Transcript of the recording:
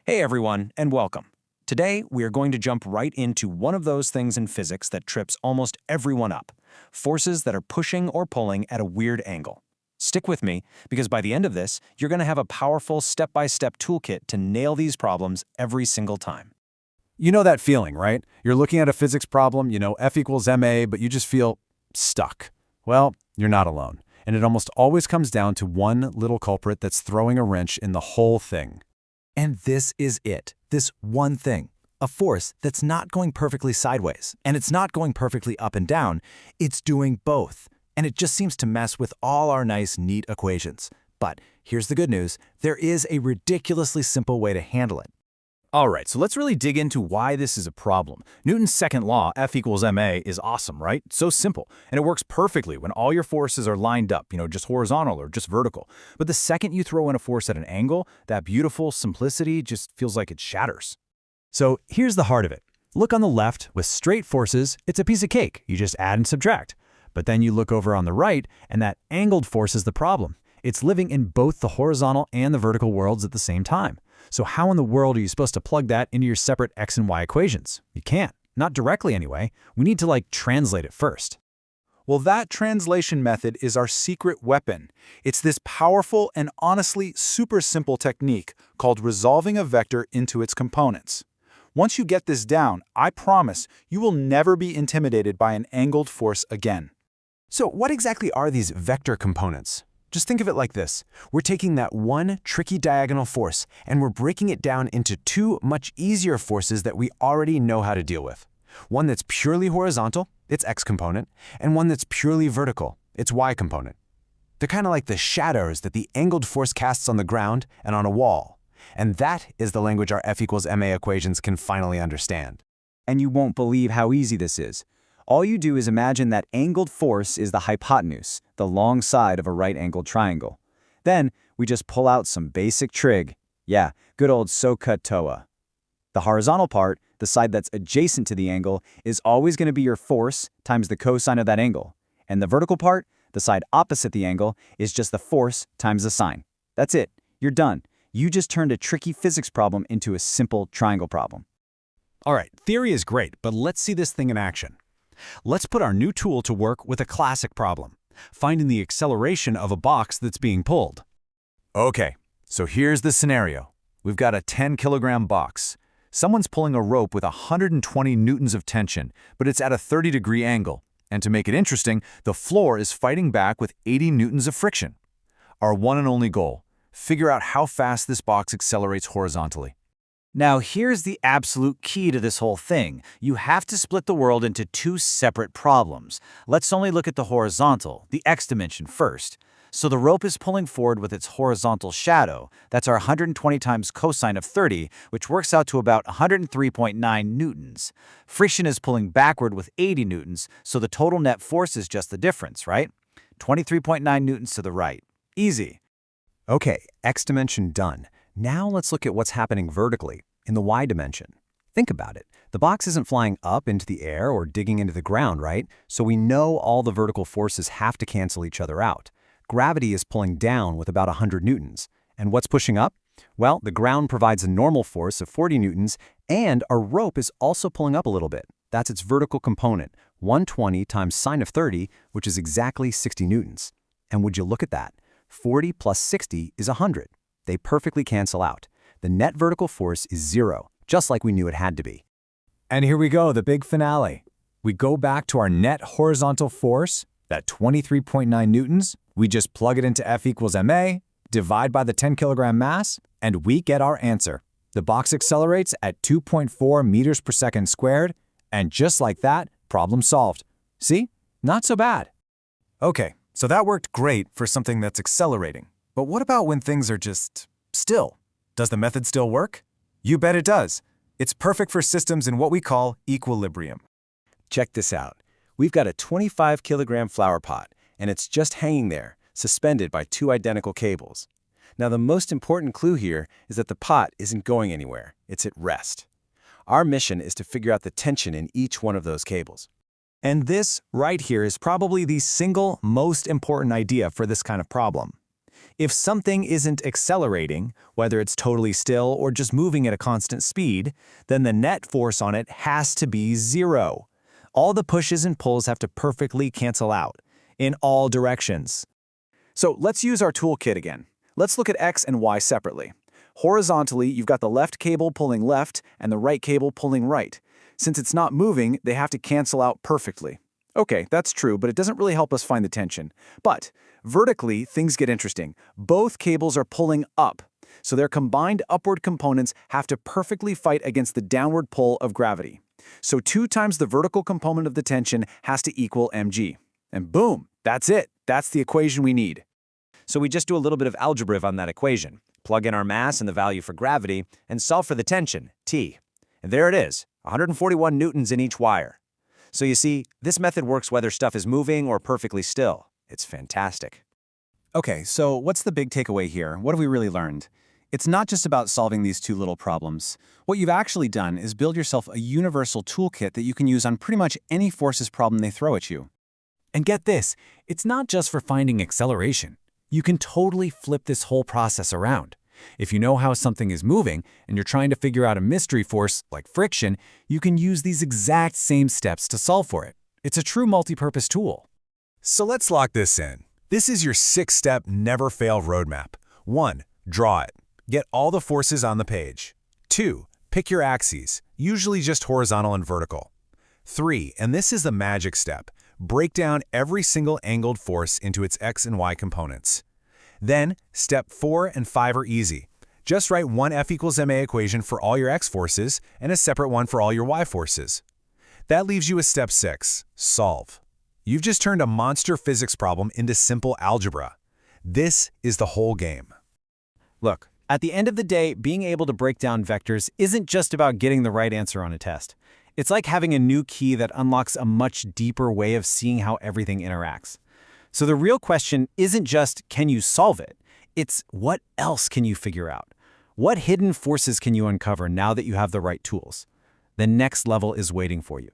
Hey everyone, and welcome. Today, we are going to jump right into one of those things in physics that trips almost everyone up, forces that are pushing or pulling at a weird angle. Stick with me, because by the end of this, you're going to have a powerful step-by-step toolkit to nail these problems every single time. You know that feeling, right? You're looking at a physics problem, F equals ma, but you just feel stuck. Well, you're not alone. And it almost always comes down to one little culprit that's throwing a wrench in the whole thing. And this is it, this one thing. A force that's not going perfectly sideways, and it's not going perfectly up and down, it's doing both. And it just seems to mess with all our nice, neat equations. But here's the good news, there is a ridiculously simple way to handle it. All right, so let's really dig into why this is a problem. Newton's second law, F equals ma, is awesome, right? So simple, and it works perfectly when all your forces are lined up, just horizontal or just vertical. But the second you throw in a force at an angle, that beautiful simplicity just feels like it shatters. So here's the heart of it. Look on the left, with straight forces, it's a piece of cake. You just add and subtract. But then you look over on the right, and that angled force is the problem. It's living in both the horizontal and the vertical worlds at the same time. So how in the world are you supposed to plug that into your separate x and y equations? You can't. Not directly anyway. We need to translate it first. Well, that translation method is our secret weapon. It's this powerful and honestly super simple technique called resolving a vector into its components. Once you get this down, I promise you will never be intimidated by an angled force again. So what exactly are these vector components? Just think of it like this. We're taking that one tricky diagonal force and we're breaking it down into two much easier forces that we already know how to deal with. One that's purely horizontal, its x component, and one that's purely vertical, its y component. They're kind of like the shadows that the angled force casts on the ground and on a wall. And that is the language our F equals ma equations can finally understand. And you won't believe how easy this is. All you do is imagine that angled force is the hypotenuse, the long side of a right-angled triangle. Then, we just pull out some basic trig. Yeah, good old SOHCAHTOA. The horizontal part, the side that's adjacent to the angle, is always going to be your force times the cosine of that angle. And the vertical part, the side opposite the angle, is just the force times the sine. That's it. You're done. You just turned a tricky physics problem into a simple triangle problem. All right, theory is great, but let's see this thing in action. Let's put our new tool to work with a classic problem, finding the acceleration of a box that's being pulled. Okay, so here's the scenario. We've got a 10-kilogram box. Someone's pulling a rope with 120 newtons of tension, but it's at a 30-degree angle. And to make it interesting, the floor is fighting back with 80 newtons of friction. Our one and only goal, figure out how fast this box accelerates horizontally. Now here's the absolute key to this whole thing. You have to split the world into two separate problems. Let's only look at the horizontal, the x dimension first. So the rope is pulling forward with its horizontal shadow. That's our 120 times cosine of 30, which works out to about 103.9 newtons. Friction is pulling backward with 80 newtons, so the total net force is just the difference, right? 23.9 newtons to the right. Easy. Okay, x dimension done. Now let's look at what's happening vertically, in the y dimension. Think about it. The box isn't flying up into the air or digging into the ground, right? So we know all the vertical forces have to cancel each other out. Gravity is pulling down with about 100 newtons. And what's pushing up? Well, the ground provides a normal force of 40 newtons, and our rope is also pulling up a little bit. That's its vertical component, 120 times sine of 30, which is exactly 60 newtons. And would you look at that? 40 plus 60 is 100. They perfectly cancel out. The net vertical force is 0, just like we knew it had to be. And here we go, the big finale. We go back to our net horizontal force, that 23.9 newtons. We just plug it into F equals ma, divide by the 10-kilogram mass, and we get our answer. The box accelerates at 2.4 meters per second squared, and just like that, problem solved. See? Not so bad. Okay, so that worked great for something that's accelerating. But what about when things are just still? Does the method still work? You bet it does. It's perfect for systems in what we call equilibrium. Check this out. We've got a 25-kilogram flower pot, and it's just hanging there, suspended by two identical cables. Now, the most important clue here is that the pot isn't going anywhere. It's at rest. Our mission is to figure out the tension in each one of those cables. And this right here is probably the single most important idea for this kind of problem. If something isn't accelerating, whether it's totally still or just moving at a constant speed, then the net force on it has to be 0. All the pushes and pulls have to perfectly cancel out, in all directions. So let's use our toolkit again. Let's look at X and Y separately. Horizontally, you've got the left cable pulling left and the right cable pulling right. Since it's not moving, they have to cancel out perfectly. Okay, that's true, but it doesn't really help us find the tension. But vertically, things get interesting. Both cables are pulling up, so their combined upward components have to perfectly fight against the downward pull of gravity. So 2 times the vertical component of the tension has to equal mg. And boom, that's it. That's the equation we need. So we just do a little bit of algebra on that equation, plug in our mass and the value for gravity, and solve for the tension, T. And there it is, 141 newtons in each wire. So you see, this method works whether stuff is moving or perfectly still. It's fantastic. Okay, so what's the big takeaway here? What have we really learned? It's not just about solving these 2 little problems. What you've actually done is build yourself a universal toolkit that you can use on pretty much any forces problem they throw at you. And get this, it's not just for finding acceleration. You can totally flip this whole process around. If you know how something is moving and you're trying to figure out a mystery force, like friction, you can use these exact same steps to solve for it. It's a true multi-purpose tool. So let's lock this in. This is your 6-step never-fail roadmap. 1. Draw it. Get all the forces on the page. 2. Pick your axes, usually just horizontal and vertical. 3. And this is the magic step. Break down every single angled force into its x and y components. Then, step 4 and 5 are easy. Just write one F equals ma equation for all your x forces and a separate one for all your y forces. That leaves you with step 6, solve. You've just turned a monster physics problem into simple algebra. This is the whole game. Look, at the end of the day, being able to break down vectors isn't just about getting the right answer on a test. It's like having a new key that unlocks a much deeper way of seeing how everything interacts. So the real question isn't just, can you solve it? It's, what else can you figure out? What hidden forces can you uncover now that you have the right tools? The next level is waiting for you.